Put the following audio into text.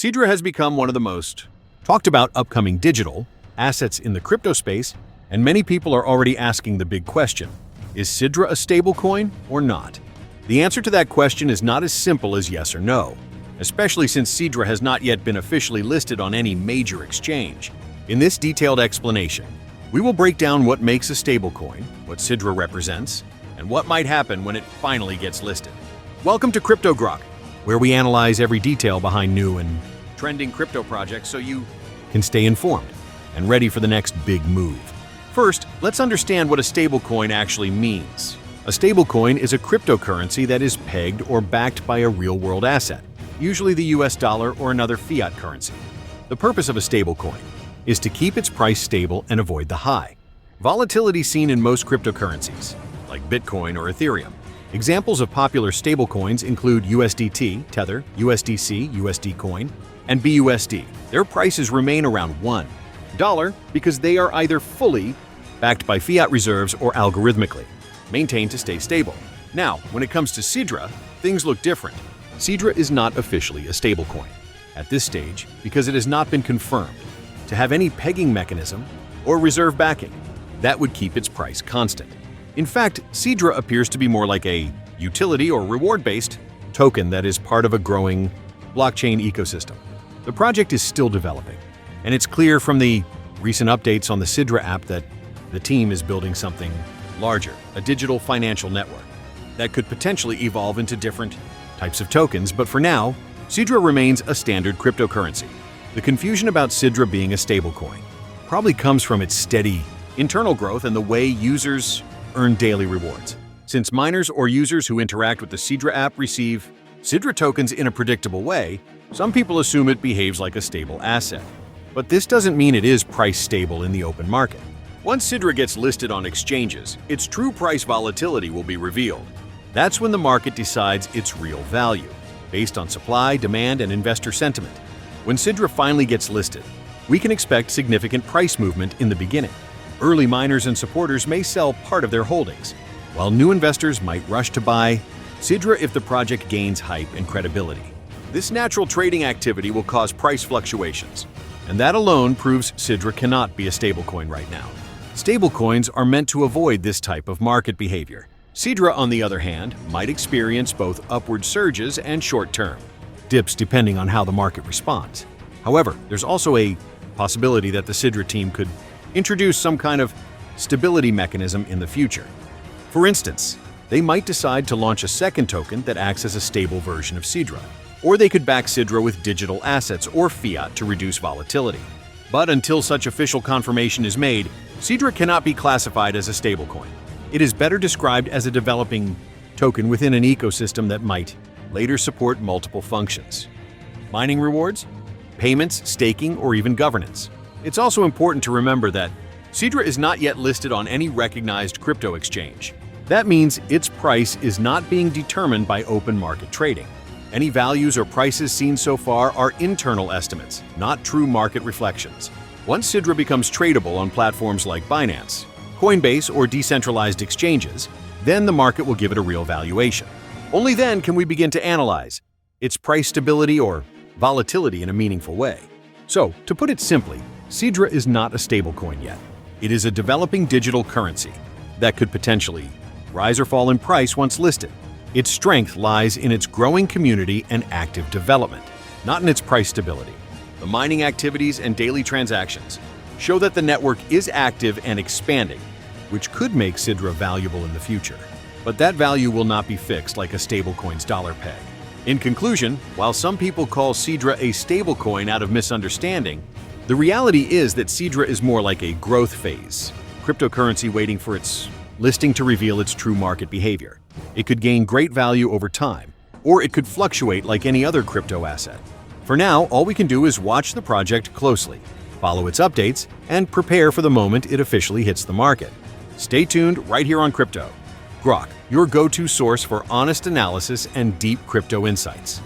Sidra has become one of the most talked about upcoming digital assets in the crypto space, and many people are already asking the big question: is Sidra a stablecoin or not? The answer to that question is not as simple as yes or no, especially since Sidra has not yet been officially listed on any major exchange. In this detailed explanation, we will break down what makes a stablecoin, what Sidra represents, and what might happen when it finally gets listed. Welcome to Crypto Grok, where we analyze every detail behind new and trending crypto projects so you can stay informed and ready for the next big move. First, let's understand what a stablecoin actually means. A stablecoin is a cryptocurrency that is pegged or backed by a real-world asset, usually the US dollar or another fiat currency. The purpose of a stablecoin is to keep its price stable and avoid the high volatility seen in most cryptocurrencies, like Bitcoin or Ethereum. Examples of popular stablecoins include USDT, Tether, USDC, USD Coin, and BUSD. Their prices remain around $1 because they are either fully backed by fiat reserves or algorithmically maintained to stay stable. Now, when it comes to Sidra, things look different. Sidra is not officially a stablecoin at this stage because it has not been confirmed to have any pegging mechanism or reserve backing that would keep its price constant. In fact, Sidra appears to be more like a utility or reward-based token that is part of a growing blockchain ecosystem. The project is still developing, and it's clear from the recent updates on the Sidra app that the team is building something larger, a digital financial network that could potentially evolve into different types of tokens, but for now, Sidra remains a standard cryptocurrency. The confusion about Sidra being a stablecoin probably comes from its steady internal growth and the way users earn daily rewards. Since miners or users who interact with the Sidra app receive Sidra tokens in a predictable way, some people assume it behaves like a stable asset. But this doesn't mean it is price stable in the open market. Once Sidra gets listed on exchanges, its true price volatility will be revealed. That's when the market decides its real value, based on supply, demand, and investor sentiment. When Sidra finally gets listed, we can expect significant price movement in the beginning. Early miners and supporters may sell part of their holdings, while new investors might rush to buy Sidra if the project gains hype and credibility. This natural trading activity will cause price fluctuations, and that alone proves Sidra cannot be a stablecoin right now. Stablecoins are meant to avoid this type of market behavior. Sidra, on the other hand, might experience both upward surges and short-term dips depending on how the market responds. However, there's also a possibility that the Sidra team could introduce some kind of stability mechanism in the future. For instance, they might decide to launch a second token that acts as a stable version of Sidra, or they could back Sidra with digital assets or fiat to reduce volatility. But until such official confirmation is made, Sidra cannot be classified as a stablecoin. It is better described as a developing token within an ecosystem that might later support multiple functions: mining rewards, payments, staking, or even governance. It's also important to remember that Sidra is not yet listed on any recognized crypto exchange. That means its price is not being determined by open market trading. Any values or prices seen so far are internal estimates, not true market reflections. Once Sidra becomes tradable on platforms like Binance, Coinbase, or decentralized exchanges, then the market will give it a real valuation. Only then can we begin to analyze its price stability or volatility in a meaningful way. So, to put it simply, Sidra is not a stablecoin yet. It is a developing digital currency that could potentially rise or fall in price once listed. Its strength lies in its growing community and active development, not in its price stability. The mining activities and daily transactions show that the network is active and expanding, which could make Sidra valuable in the future. But that value will not be fixed like a stablecoin's dollar peg. In conclusion, while some people call Sidra a stablecoin out of misunderstanding, the reality is that Sidra is more like a growth phase cryptocurrency waiting for its listing to reveal its true market behavior. It could gain great value over time, or it could fluctuate like any other crypto asset. For now, all we can do is watch the project closely, follow its updates, and prepare for the moment it officially hits the market. Stay tuned right here on Crypto Grok, your go-to source for honest analysis and deep crypto insights.